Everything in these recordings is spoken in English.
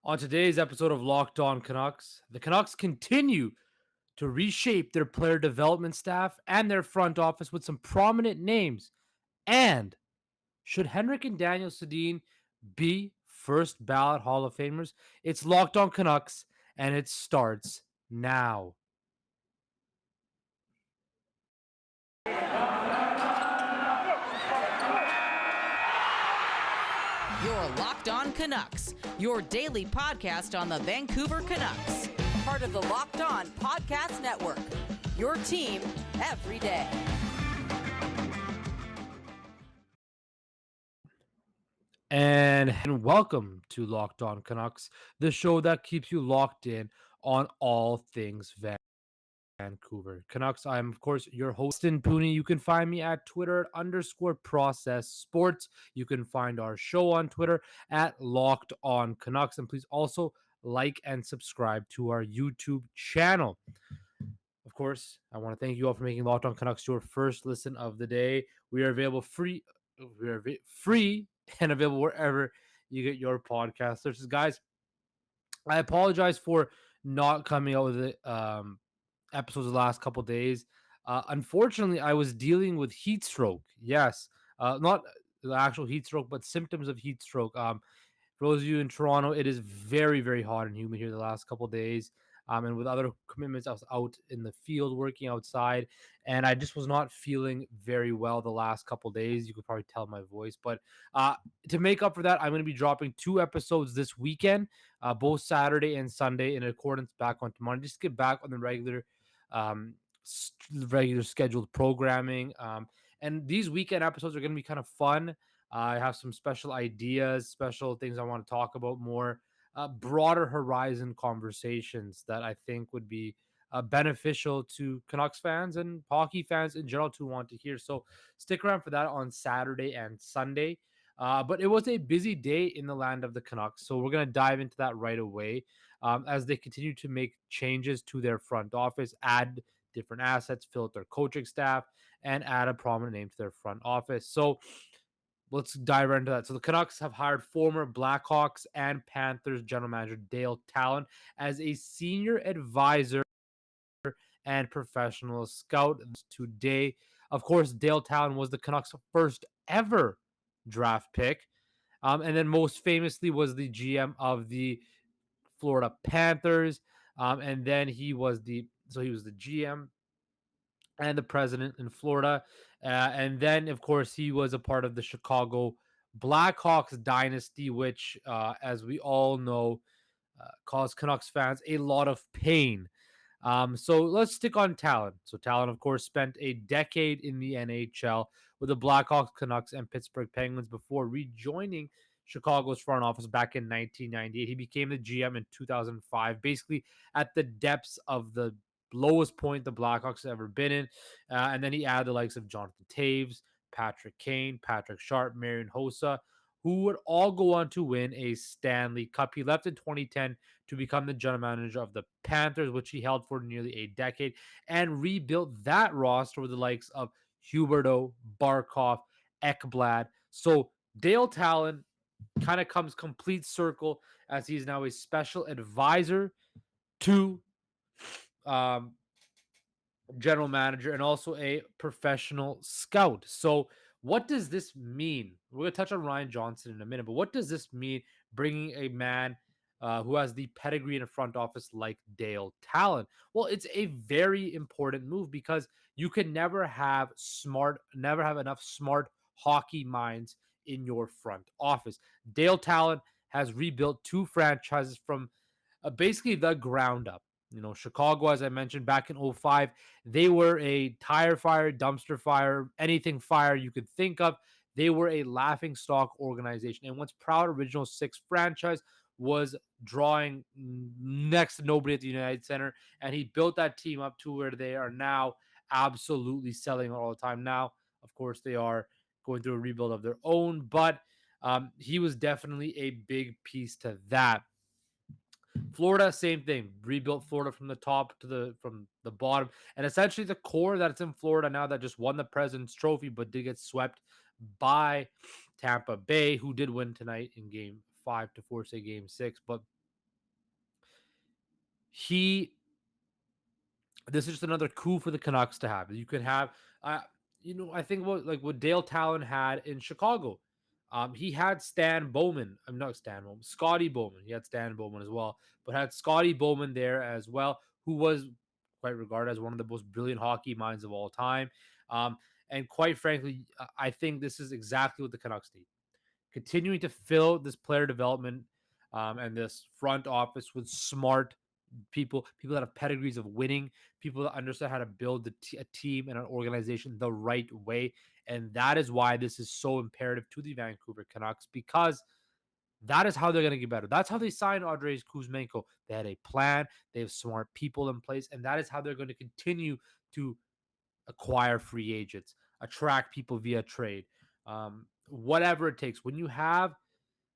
On today's episode of Locked On Canucks, the Canucks continue to reshape their player development staff and their front office with some prominent names. And should Henrik and Daniel Sedin be first ballot Hall of Famers? It's Locked On Canucks, and it starts now. You're Locked On Canucks, your daily podcast on the Vancouver Canucks. Part of the Locked On Podcast Network, your team every day. And welcome to Locked On Canucks, the show that keeps you locked in on all things Vancouver Canucks. I'm, of course, your host, Pooney. You can find me at Twitter @process sports. You can find our show on Twitter at Locked On Canucks. And please also like and subscribe to our YouTube channel. Of course, I want to thank you all for making Locked On Canucks your first listen of the day. We are available free. We are free and available wherever you get your podcasts. So, guys, I apologize for not coming out with it. Episodes the last couple days. Unfortunately, I was dealing with heat stroke. Yes, not the actual heat stroke, but symptoms of heat stroke. For those of you in Toronto, it is very, very hot and humid here the last couple days. And with other commitments, I was out in the field working outside, and I just was not feeling very well the last couple days. You could probably tell my voice, but to make up for that, I'm going to be dropping 2 episodes this weekend, both Saturday and Sunday, in accordance back on tomorrow. Just get back on the um, regular scheduled programming. And these weekend episodes are going to be kind of fun. I have some special ideas, special things I want to talk about, more broader horizon conversations that I think would be beneficial to Canucks fans and hockey fans in general to want to hear. So stick around for that on Saturday and Sunday. But it was a busy day in the land of the Canucks. So we're going to dive into that right away as they continue to make changes to their front office, add different assets, fill out their coaching staff, and add a prominent name to their front office. So let's dive right into that. So the Canucks have hired former Blackhawks and Panthers general manager Dale Tallon as a senior advisor and professional scout today. Of course, Dale Tallon was the Canucks' first ever draft pick. And then most famously was the GM of the Florida Panthers. And then he was the GM and the president in Florida. And then, of course, he was a part of the Chicago Blackhawks dynasty, which, as we all know, caused Canucks fans a lot of pain. So let's stick on Tallon. So Tallon, of course, spent a decade in the NHL with the Blackhawks, Canucks, and Pittsburgh Penguins before rejoining Chicago's front office back in 1998. He became the GM in 2005, basically at the depths of the lowest point the Blackhawks have ever been in. And then he added the likes of Jonathan Taves, Patrick Kane, Patrick Sharp, Marian Hossa, who would all go on to win a Stanley Cup. He left in 2010 to become the general manager of the Panthers, which he held for nearly a decade, and rebuilt that roster with the likes of Huberdeau, Barkov, Ekblad. So Dale Tallon kind of comes complete circle as he's now a special advisor to general manager and also a professional scout. So what does this mean? We're going to touch on Ryan Johnson in a minute, but what does this mean bringing a man who has the pedigree in a front office like Dale Tallon? Well, it's a very important move because you can never have enough smart hockey minds in your front office. Dale Tallon has rebuilt 2 franchises from basically the ground up. You know, Chicago, as I mentioned back in 05, they were a tire fire, dumpster fire, anything fire you could think of. They were a laughing stock organization. And once Proud Original 6 franchise was drawing next to nobody at the United Center, and he built that team up to where they are now, absolutely selling all the time. Now, of course, they are going through a rebuild of their own, but he was definitely a big piece to that. Florida, same thing. Rebuilt Florida from the top to the bottom, and essentially the core that's in Florida now that just won the President's Trophy, but did get swept by Tampa Bay, who did win tonight in Game 5 to force a Game 6. But he this is just another coup for the Canucks to have. You could have, uh, I think what Dale Tallon had in Chicago. He had Stan Bowman. I'm not Stan Bowman, Scotty Bowman. He had Stan Bowman as well, but had Scotty Bowman there as well, who was quite regarded as one of the most brilliant hockey minds of all time. Um, and quite frankly, I think this is exactly what the Canucks need. Continuing to fill this player development and this front office with smart people that have pedigrees of winning, people that understand how to build a team and an organization the right way. And that is why this is so imperative to the Vancouver Canucks, because that is how they're going to get better. That's how they signed Andrei Kuzmenko. They had a plan, they have smart people in place, and that is how they're going to continue to acquire free agents, attract people via trade, whatever it takes. When you have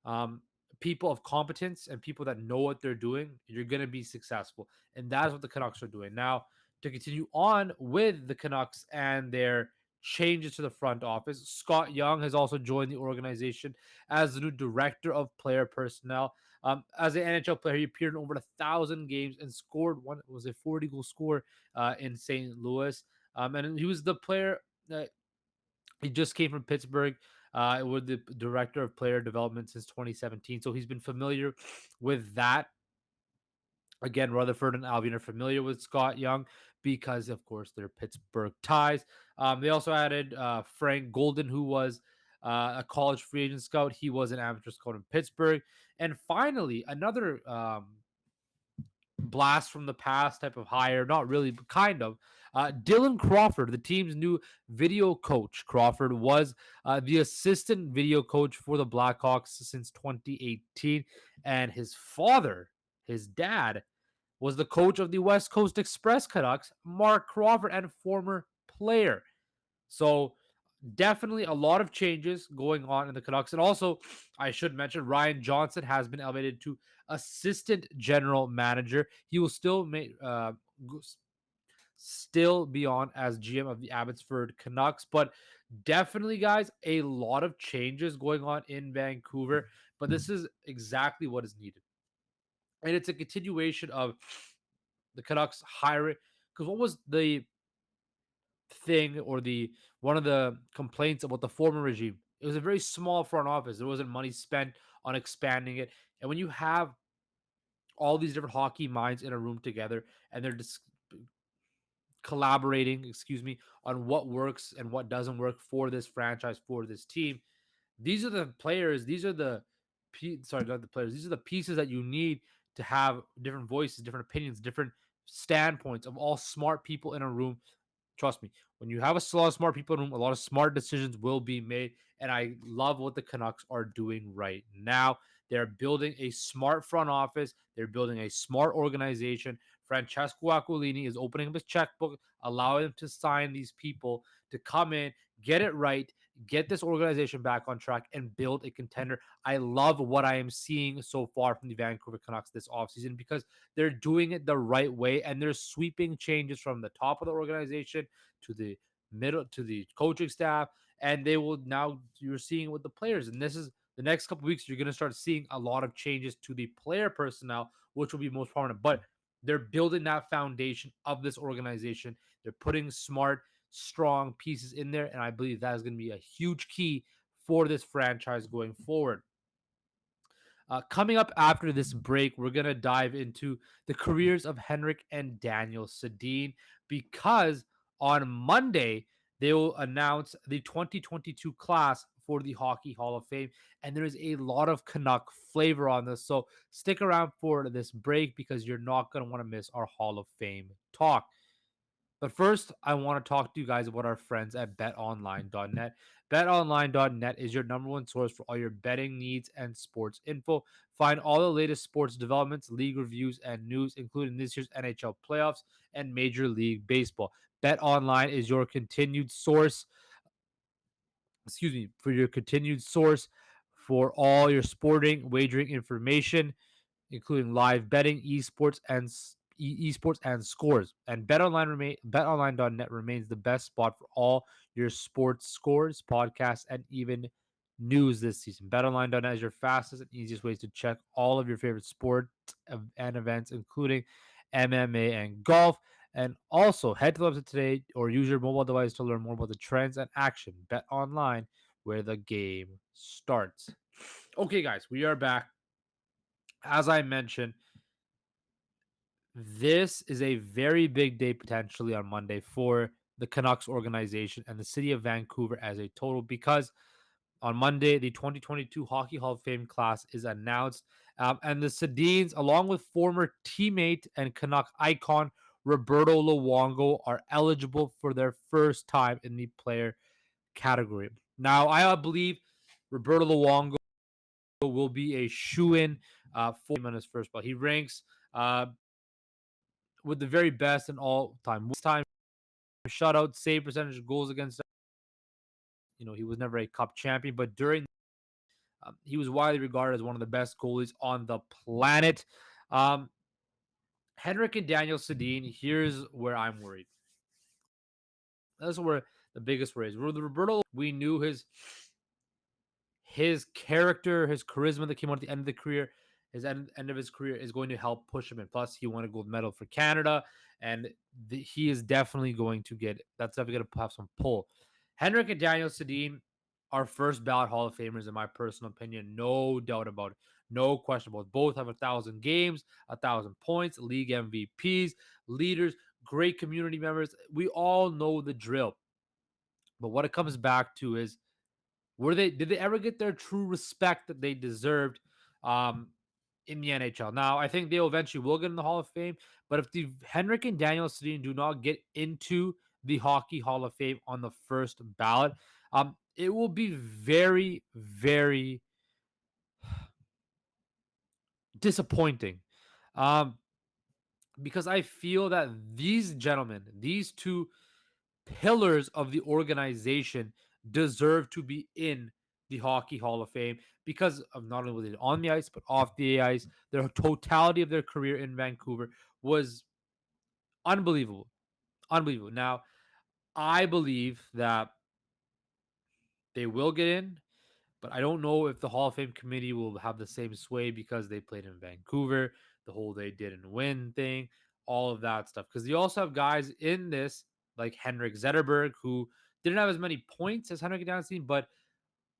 um, people of competence and people that know what they're doing, you're going to be successful. And that's what the Canucks are doing. Now, to continue on with the Canucks and their changes to the front office, Scott Young has also joined the organization as the new director of player personnel. As an NHL player, he appeared in over 1,000 games and scored one was a 40-goal score in St. Louis. And he was the player. He just came from Pittsburgh with the director of player development since 2017. So he's been familiar with that. Again, Rutherford and Albion are familiar with Scott Young because, of course, they're Pittsburgh ties. They also added Frank Golden, who was a college free agent scout. He was an amateur scout in Pittsburgh. And finally, another blast from the past type of hire, not really, but kind of. Dylan Crawford, the team's new video coach. Crawford was the assistant video coach for the Blackhawks since 2018, and his father, his dad, was the coach of the West Coast Express Canucks, Mark Crawford, and former player. So definitely a lot of changes going on in the Canucks. And also, I should mention Ryan Johnson has been elevated to assistant general manager. He will still be on as GM of the Abbotsford Canucks, but definitely, guys, a lot of changes going on in Vancouver. But this is exactly what is needed, and it's a continuation of the Canucks hiring. Because what was the thing or the one of the complaints about the former regime? It was a very small front office. There wasn't money spent on expanding it. And when you have all these different hockey minds in a room together and they're just collaborating, on what works and what doesn't work for this franchise, for this team, these are the players, these are the sorry, not the players, these are the pieces that you need to have different voices, different opinions, different standpoints of all smart people in a room. Trust me, when you have a lot of smart people in the room, a lot of smart decisions will be made. And I love what the Canucks are doing right now. They're building a smart front office. They're building a smart organization. Francesco Aquilini is opening up his checkbook, allowing them to sign these people to come in, get it right, get this organization back on track, and build a contender. I love what I am seeing so far from the Vancouver Canucks this offseason because they're doing it the right way and they're sweeping changes from the top of the organization to the middle to the coaching staff, and they will now you're seeing it with the players. And this is the next couple of weeks you're going to start seeing a lot of changes to the player personnel, which will be most prominent. But they're building that foundation of this organization. They're putting smart, strong pieces in there, and I believe that is going to be a huge key for this franchise going forward. Coming up after this break, we're going to dive into the careers of Henrik and Daniel Sedin because on Monday, they will announce the 2022 class for the Hockey Hall of Fame. And there is a lot of Canuck flavor on this. So stick around for this break because you're not going to want to miss our Hall of Fame talk. But first, I want to talk to you guys about our friends at betonline.net. BetOnline.net is your number one source for all your betting needs and sports info. Find all the latest sports developments, league reviews, and news, including this year's NHL playoffs and Major League Baseball. BetOnline is your continued source, for your continued source for all your sporting wagering information, including live betting, esports and scores. And betonline.net remains the best spot for all your sports scores, podcasts, and even news this season. BetOnline.net is your fastest and easiest ways to check all of your favorite sports and events, including MMA, and golf. And also head to the website today or use your mobile device to learn more about the trends and action. Bet online where the game starts. Okay, guys, we are back. As I mentioned, this is a very big day potentially on Monday for the Canucks organization and the city of Vancouver as a total because on Monday, the 2022 Hockey Hall of Fame class is announced. And the Sedins, along with former teammate and Canuck icon Roberto Luongo, are eligible for their first time in the player category. Now, I believe Roberto Luongo will be a shoe-in for him on his first ball. He ranks with the very best in all time. This time, shutout, save percentage, goals against. He was never a cup champion, but during he was widely regarded as one of the best goalies on the planet. Um, Henrik and Daniel Sedin, here's where I'm worried. That's where the biggest worry is. With Roberto, we knew his character, his charisma that came out at the end of the career, his end of his career is going to help push him in. Plus, he won a gold medal for Canada, and he is definitely going to get that's definitely going to have some pull. Henrik and Daniel Sedin are first ballot Hall of Famers, in my personal opinion, no doubt about it, no question about it. Both have 1,000 games, 1,000 points, league MVPs, leaders, great community members. We all know the drill, but what it comes back to is did they ever get their true respect that they deserved um, in the NHL? Now, I think they eventually will get in the Hall of Fame, but if the Henrik and Daniel Sedin do not get into the Hockey Hall of Fame on the first ballot, it will be very, very disappointing. Um, because I feel that these gentlemen, these two pillars of the organization deserve to be in the Hockey Hall of Fame because of not only on the ice but off the ice. Their totality of their career in Vancouver was unbelievable. Unbelievable. Now, I believe that they will get in, but I don't know if the Hall of Fame committee will have the same sway because they played in Vancouver, the whole they didn't win thing, all of that stuff. Because you also have guys in this like Henrik Zetterberg who didn't have as many points as Henrik Danstein, but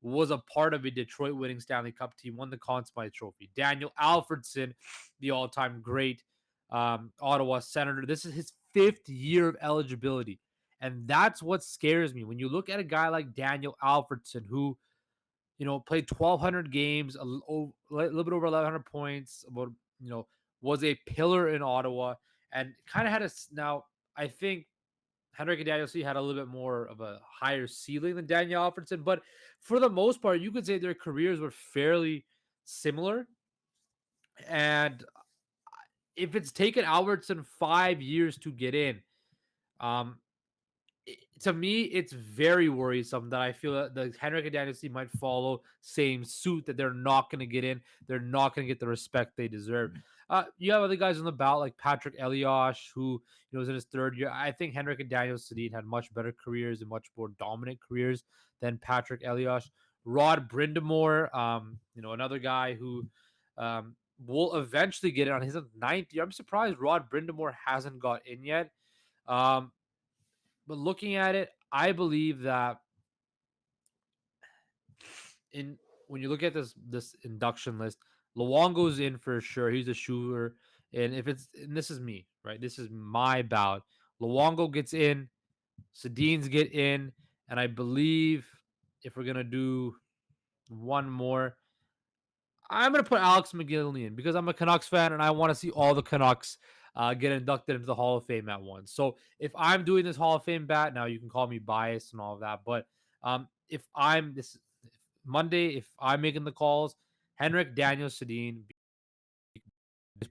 was a part of a Detroit winning Stanley Cup team, won the Conn Smythe Trophy. Daniel Alfordson, the all-time great Ottawa Senator. This is his 5th year of eligibility. And that's what scares me. When you look at a guy like Daniel Alfordson, who played 1,200 games, a little bit over 1,100 points, about, was a pillar in Ottawa and kind of had now, I think Henrik and Daniel C had a little bit more of a higher ceiling than Daniel Alfredson, but for the most part, you could say their careers were fairly similar. And if it's taken Alfredson 5 years to get in, um, to me, it's very worrisome that I feel that the Henrik and Daniel C might follow same suit, that they're not going to get in. They're not going to get the respect they deserve. You have other guys on the ballot like Patrick Elias, who is in his 3rd year. I think Henrik and Daniel Sedin had much better careers and much more dominant careers than Patrick Elias. Rod Brindamore, another guy who will eventually get it on his 9th year. I'm surprised Rod Brindamore hasn't got in yet. But looking at it, I believe that in when you look at this induction list, Luongo's in for sure. He's a shooter. And this is me, right? This is my bout. Luongo gets in, Sedin's get in, and I believe if we're gonna do one more, I'm gonna put Alex McGillney in because I'm a Canucks fan and I want to see all the Canucks get inducted into the Hall of Fame at once. So if I'm doing this Hall of Fame bat, now you can call me biased and all of that, but if I'm this Monday, if I'm making the calls, Henrik, Daniel Sedin,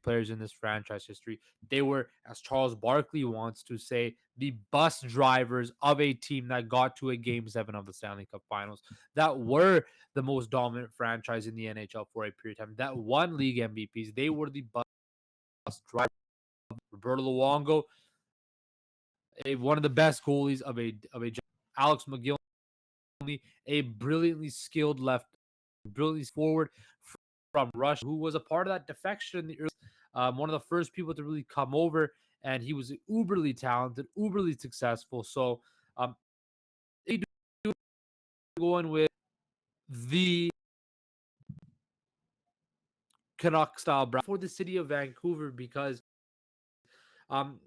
players in this franchise history, they were, as Charles Barkley wants to say, the bus drivers of a team that got to a Game 7 of the Stanley Cup Finals, that were the most dominant franchise in the NHL for a period of time, that won league MVPs. They were the bus drivers. Roberto Luongo, one of the best goalies of a Alex McGill, a brilliantly skilled left, brilliantly forward from Russia, who was a part of that defection in the early one of the first people to really come over, and he was uberly talented, uberly successful. So they do going with the Canuck style brand for the city of Vancouver because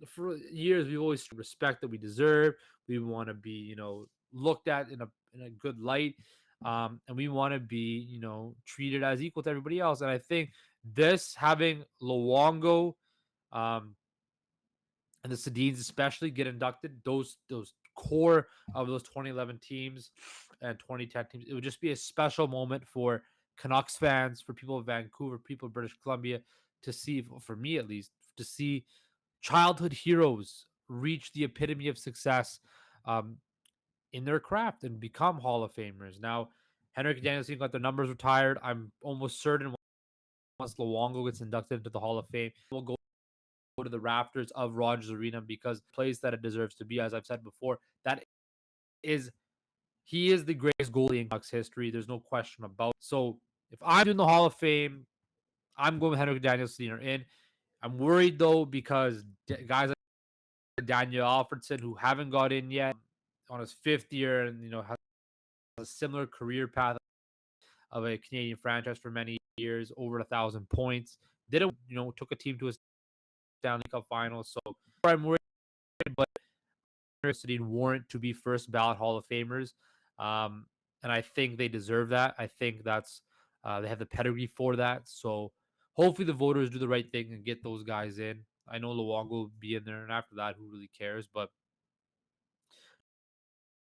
for years we've always respect that we deserve. We want to be, looked at in a good light, and we want to be, treated as equal to everybody else. And I think this having Luongo, um, and the Sedins especially get inducted, those core of those 2011 teams and 2010 teams, it would just be a special moment for Canucks fans, for people of Vancouver, people of British Columbia, to see, for me at least, to see childhood heroes reach the epitome of success um, in their craft and become Hall of Famers. Now, Henrik Danielson got their numbers retired. I'm almost certain once Luongo gets inducted into the Hall of Fame, we'll go to the rafters of Rogers Arena because the place that it deserves to be, as I've said before, that is he is the greatest goalie in Canucks history. There's no question about it. So if I'm doing the Hall of Fame, I'm going with Henrik Danielson in. I'm worried though because guys like Daniel Alfordson who haven't got in yet on his fifth year and has a similar career path of a Canadian franchise for many years, over 1,000 points. Didn't took a team to a Stanley Cup Finals. So I'm worried, but Sedin warrant to be first ballot Hall of Famers, um, and I think they deserve that. I think that's they have the pedigree for that. So hopefully the voters do the right thing and get those guys in. I know Luongo will be in there, and after that, who really cares? But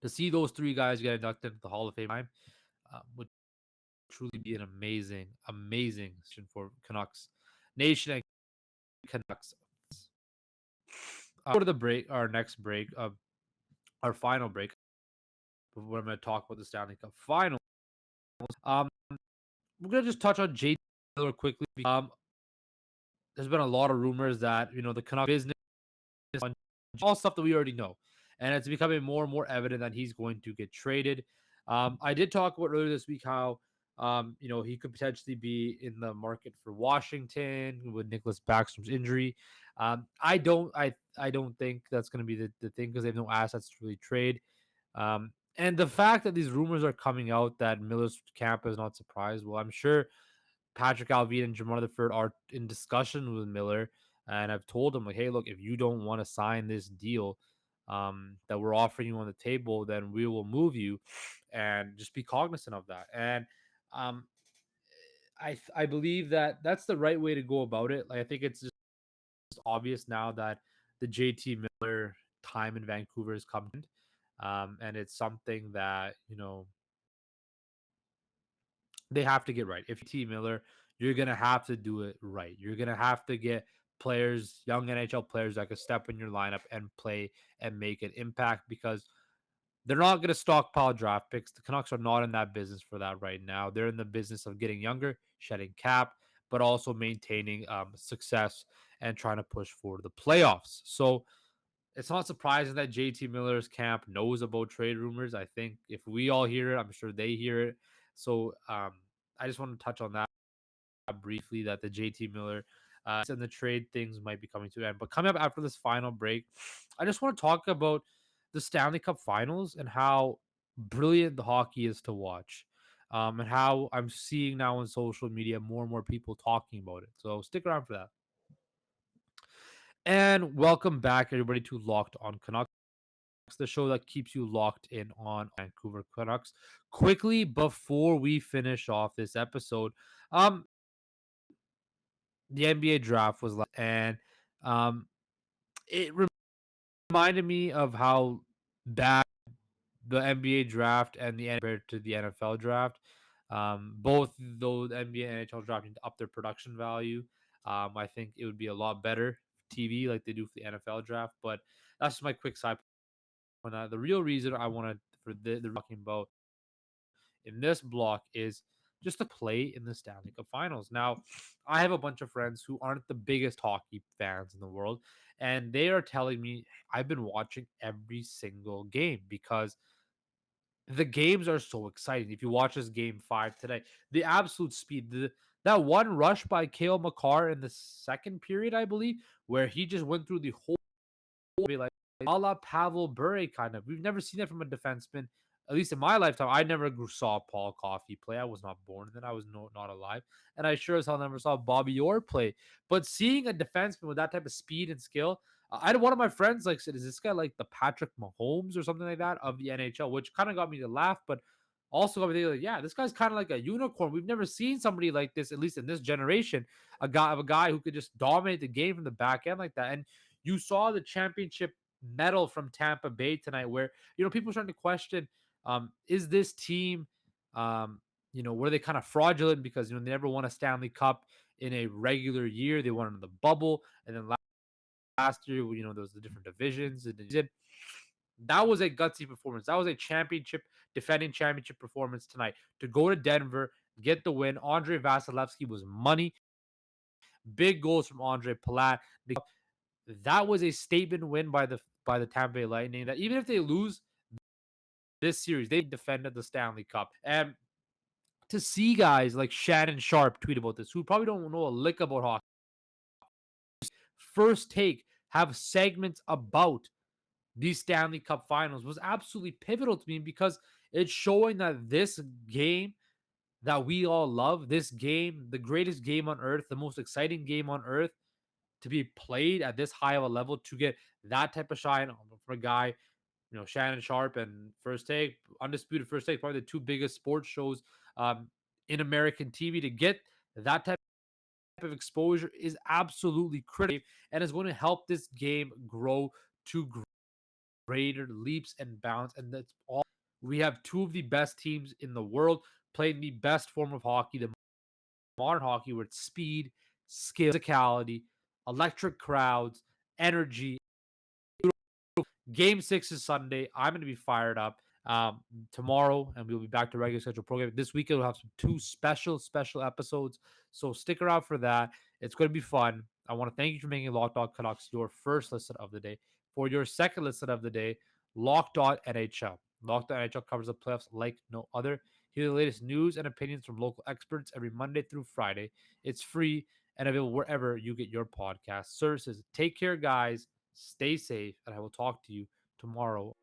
to see those three guys get inducted into the Hall of Fame would truly be an amazing, amazing for Canucks Nation and Canucks. Go to the break, our next break, our final break. Before I'm going to talk about the Stanley Cup Finals. Um, we're going to just touch on Jade Miller quickly. There's been a lot of rumors that the Canucks business, all stuff that we already know, and it's becoming more and more evident that he's going to get traded. I did talk about earlier this week how he could potentially be in the market for Washington with Nicholas Backstrom's injury. I don't think that's going to be the thing because they have no assets to really trade. And the fact that these rumors are coming out that Miller's camp is not surprised. Well, I'm sure Patrick Alvin and Jim Rutherford are in discussion with Miller, and I've told him like, hey, look, if you don't want to sign this deal that we're offering you on the table, then we will move you, and just be cognizant of that. And um, I believe that that's the right way to go about it. Like I think it's just obvious now that the JT Miller time in Vancouver is coming, and it's something that they have to get right. If T Miller, you're gonna have to do it right. You're gonna have to get players, young NHL players that can step in your lineup and play and make an impact because they're not gonna stockpile draft picks. The Canucks are not in that business for that right now. They're in the business of getting younger, shedding cap, but also maintaining success and trying to push for the playoffs. So it's not surprising that JT Miller's camp knows about trade rumors. I think if we all hear it, I'm sure they hear it. So I just want to touch on that briefly that the JT Miller and the trade things might be coming to an end. But coming up after this final break, I just want to talk about the Stanley Cup Finals and how brilliant the hockey is to watch. And how I'm seeing now on social media more and more people talking about it. So stick around for that. And welcome back, everybody, to Locked On Canucks, the show that keeps you locked in on Vancouver Canucks. Quickly before we finish off this episode, the NBA draft was and it reminded me of how bad the NBA draft and the compared to the NFL draft. Both those NBA and NHL draft need to up their production value. I think it would be a lot better TV like they do for the NFL draft, but that's just my quick side point. The real reason I wanted for the talking about in this block is just to play in the Stanley Cup Finals. Now, I have a bunch of friends who aren't the biggest hockey fans in the world, and they are telling me I've been watching every single game because the games are so exciting. If you watch this game 5 today, the absolute speed, That one rush by Kale McCarr in the second period, I believe, where he just went through the whole like a la Pavel Bure kind of. We've never seen that from a defenseman, at least in my lifetime. I never saw Paul Coffey play. I was not born then. I was not alive, and I sure as hell never saw Bobby Orr play. But seeing a defenseman with that type of speed and skill, I had one of my friends like said, "Is this guy like the Patrick Mahomes or something like that of the NHL?" Which kind of got me to laugh, but also got me thinking, like, yeah, this guy's kind of like a unicorn. We've never seen somebody like this, at least in this generation, a guy who could just dominate the game from the back end like that. And you saw the championship medal from Tampa Bay tonight, where people are starting to question, is this team, um, were they kind of fraudulent because they never won a Stanley Cup in a regular year? They won in the bubble, and then last year, there was the different divisions, and that was a gutsy performance. That was a defending championship performance tonight to go to Denver, get the win. Andre Vasilevsky was money. Big goals from Andre Palat. That was a statement win by the Tampa Bay Lightning. That even if they lose this series, they defended the Stanley Cup. And to see guys like Shannon Sharp tweet about this, who probably don't know a lick about hockey, first take have segments about these Stanley Cup Finals was absolutely pivotal to me because it's showing that this game that we all love, this game, the greatest game on earth, the most exciting game on earth, to be played at this high of a level, to get that type of shine for a guy, Shannon Sharp and First Take, Undisputed First Take, probably the two biggest sports shows in American TV, to get that type of exposure is absolutely critical and is going to help this game grow to greater leaps and bounds. And that's all. We have two of the best teams in the world playing the best form of hockey, the modern hockey, where it's speed, skill, physicality, electric crowds, energy. Game 6 is Sunday. I'm going to be fired up tomorrow, and we'll be back to regular schedule program. This weekend, we'll have two special episodes. So stick around for that. It's going to be fun. I want to thank you for making Locked On Canucks your first listen of the day. For your second listen of the day, Locked On NHL. Locked On NHL covers the playoffs like no other. Hear the latest news and opinions from local experts every Monday through Friday. It's free and available wherever you get your podcast services. Take care, guys. Stay safe, and I will talk to you tomorrow